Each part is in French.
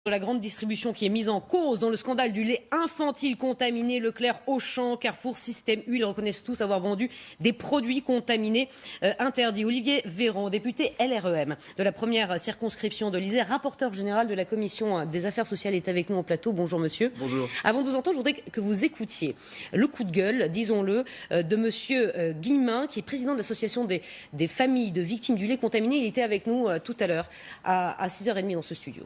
De la grande distribution qui est mise en cause dans le scandale du lait infantile contaminé. Leclerc, Auchan, Carrefour, Système U, ils reconnaissent tous avoir vendu des produits contaminés interdits. Olivier Véran, député LREM de la première circonscription de l'Isère, rapporteur général de la commission des affaires sociales, est avec nous en plateau. Bonjour monsieur. Bonjour. Avant de vous entendre, je voudrais que vous écoutiez le coup de gueule, disons-le, de monsieur Guillemin, qui est président de l'association des familles de victimes du lait contaminé. Il était avec nous tout à l'heure à 6h30 dans ce studio.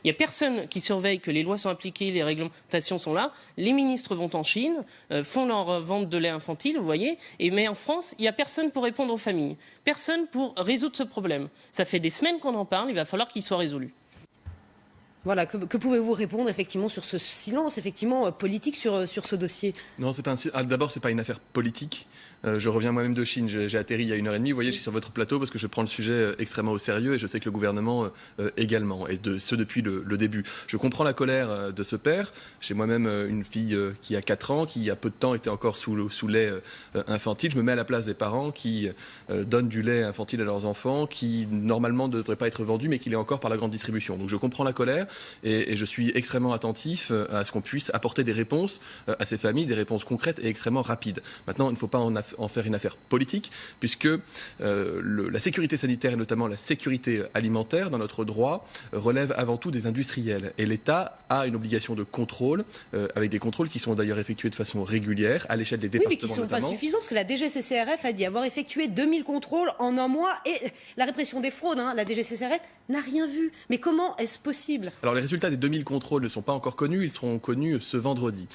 Il n'y a personne qui surveille que les lois sont appliquées, les réglementations sont là. Les ministres vont en Chine, font leur vente de lait infantile, vous voyez. Mais en France, il n'y a personne pour répondre aux familles. Personne pour résoudre ce problème. Ça fait des semaines qu'on en parle, il va falloir qu'il soit résolu. Voilà, que pouvez-vous répondre effectivement sur ce silence effectivement politique sur ce dossier? Non, c'est pas d'abord, c'est pas une affaire politique. Je reviens moi-même de Chine. J'ai atterri il y a 1h30. Vous voyez, je suis sur votre plateau parce que je prends le sujet extrêmement au sérieux et je sais que le gouvernement également, et ce depuis le début. Je comprends la colère de ce père. J'ai moi-même une fille qui a 4 ans, qui il y a peu de temps était encore sous lait infantile. Je me mets à la place des parents qui donnent du lait infantile à leurs enfants, qui normalement ne devrait pas être vendu, mais qui l'est encore par la grande distribution. Donc je comprends la colère. Et je suis extrêmement attentif à ce qu'on puisse apporter des réponses à ces familles, des réponses concrètes et extrêmement rapides. Maintenant, il ne faut pas en faire une affaire politique, puisque la sécurité sanitaire et notamment la sécurité alimentaire dans notre droit relève avant tout des industriels. Et l'État a une obligation de contrôle, avec des contrôles qui sont d'ailleurs effectués de façon régulière à l'échelle des départements. Oui, mais qui ne sont pas suffisants, parce que la DGCCRF a dit avoir effectué 2000 contrôles en un mois. Et la répression des fraudes, la DGCCRF n'a rien vu. Mais comment est-ce possible? Alors les résultats des 2000 contrôles ne sont pas encore connus, ils seront connus ce vendredi,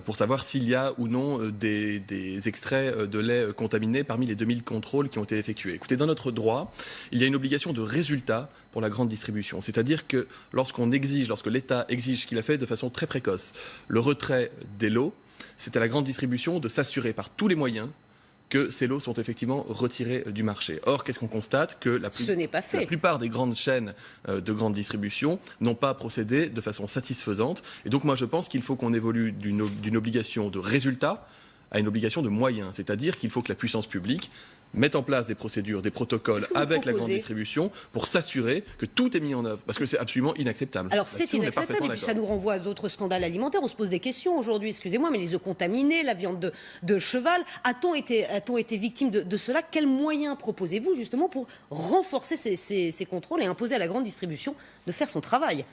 pour savoir s'il y a ou non des extraits de lait contaminés parmi les 2000 contrôles qui ont été effectués. Écoutez, dans notre droit, il y a une obligation de résultat pour la grande distribution. C'est-à-dire que lorsque l'État exige, ce qu'il a fait de façon très précoce, le retrait des lots, c'est à la grande distribution de s'assurer par tous les moyens que ces lots sont effectivement retirés du marché. Or, qu'est-ce qu'on constate? Que la plupart des grandes chaînes de grande distribution n'ont pas procédé de façon satisfaisante. Et donc moi je pense qu'il faut qu'on évolue d'une obligation de résultat à une obligation de moyens. C'est-à-dire qu'il faut que la puissance publique mette en place des procédures, des protocoles avec la grande distribution pour s'assurer que tout est mis en œuvre. Parce que c'est absolument inacceptable. Alors c'est inacceptable et puis ça nous renvoie à d'autres scandales alimentaires. On se pose des questions aujourd'hui, excusez-moi, mais les œufs contaminés, la viande de cheval, a-t-on été victime de cela? Quels moyens proposez-vous justement pour renforcer ces contrôles et imposer à la grande distribution de faire son travail?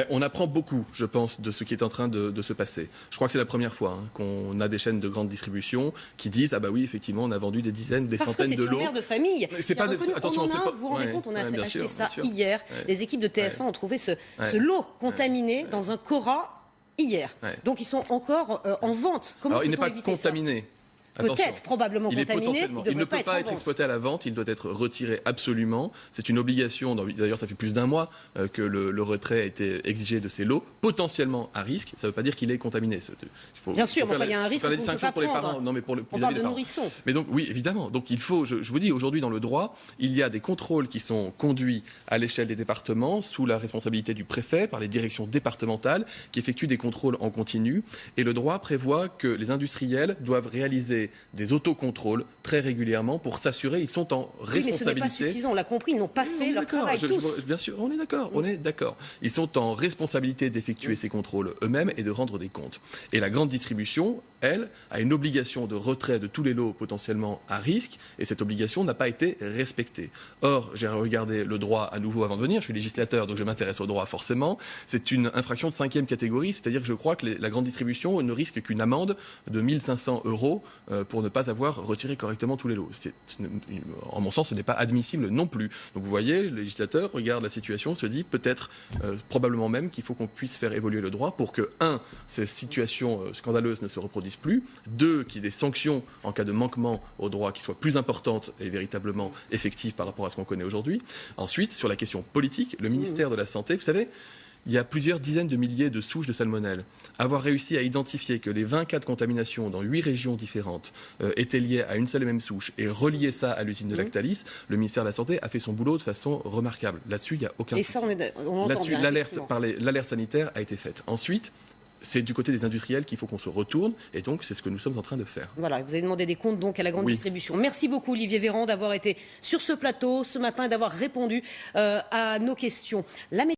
On apprend beaucoup, je pense, de ce qui est en train de se passer. Je crois que c'est la première fois qu'on a des chaînes de grande distribution qui disent « Ah bah oui, effectivement, on a vendu des dizaines, des centaines de lots. » Parce que c'est une mère de famille. C'est pas attention, c'est pas... Vous vous rendez compte, on a acheté ça sûr. hier. Ouais. Les équipes de TF1 ont trouvé ce lot contaminé dans un Cora hier. Ouais. Donc ils sont encore en vente. Comment Alors il n'est pas contaminé. Peut-être, probablement contaminé. Il ne peut pas être exploité à la vente, il doit être retiré absolument. C'est une obligation, d'ailleurs ça fait plus d'1 mois que le retrait a été exigé de ces lots, potentiellement à risque. Ça ne veut pas dire qu'il est contaminé. Bien sûr, mais il y a un risque qu'on ne peut pas pour les parents. Non, mais on parle de nourrissons. Mais donc oui, évidemment. Donc il faut, je vous dis, aujourd'hui dans le droit, il y a des contrôles qui sont conduits à l'échelle des départements, sous la responsabilité du préfet, par les directions départementales, qui effectuent des contrôles en continu. Et le droit prévoit que les industriels doivent réaliser des autocontrôles très régulièrement pour s'assurer qu'ils sont en responsabilité. Oui, mais ce n'est pas suffisant, on l'a compris, ils n'ont pas fait leur travail tous. Bien sûr, on est d'accord. Ils sont en responsabilité d'effectuer ces contrôles eux-mêmes et de rendre des comptes. Et la grande distribution, elle, a une obligation de retrait de tous les lots potentiellement à risque, et cette obligation n'a pas été respectée. Or, j'ai regardé le droit à nouveau avant de venir, je suis législateur, donc je m'intéresse au droit forcément. C'est une infraction de 5e catégorie, c'est-à-dire que je crois que la grande distribution ne risque qu'une amende de 1 500 € pour ne pas avoir retiré correctement tous les lots. En mon sens, ce n'est pas admissible non plus. Donc vous voyez, le législateur regarde la situation, se dit peut-être, probablement même qu'il faut qu'on puisse faire évoluer le droit pour que, 1, ces situations scandaleuses ne se reproduisent plus, 2, qu'il y ait des sanctions en cas de manquement au droit qui soient plus importantes et véritablement effectives par rapport à ce qu'on connaît aujourd'hui. Ensuite, sur la question politique, le ministère de la Santé, vous savez, il y a plusieurs dizaines de milliers de souches de salmonelle. Avoir réussi à identifier que les 20 cas de contamination dans 8 régions différentes étaient liés à une seule et même souche et relier ça à l'usine de Lactalis, le ministère de la Santé a fait son boulot de façon remarquable. Là-dessus, il n'y a aucun souci. Là-dessus, l'alerte sanitaire a été faite. Ensuite, c'est du côté des industriels qu'il faut qu'on se retourne, et donc c'est ce que nous sommes en train de faire. Voilà, vous avez demandé des comptes donc à la grande distribution. Merci beaucoup Olivier Véran d'avoir été sur ce plateau ce matin et d'avoir répondu à nos questions.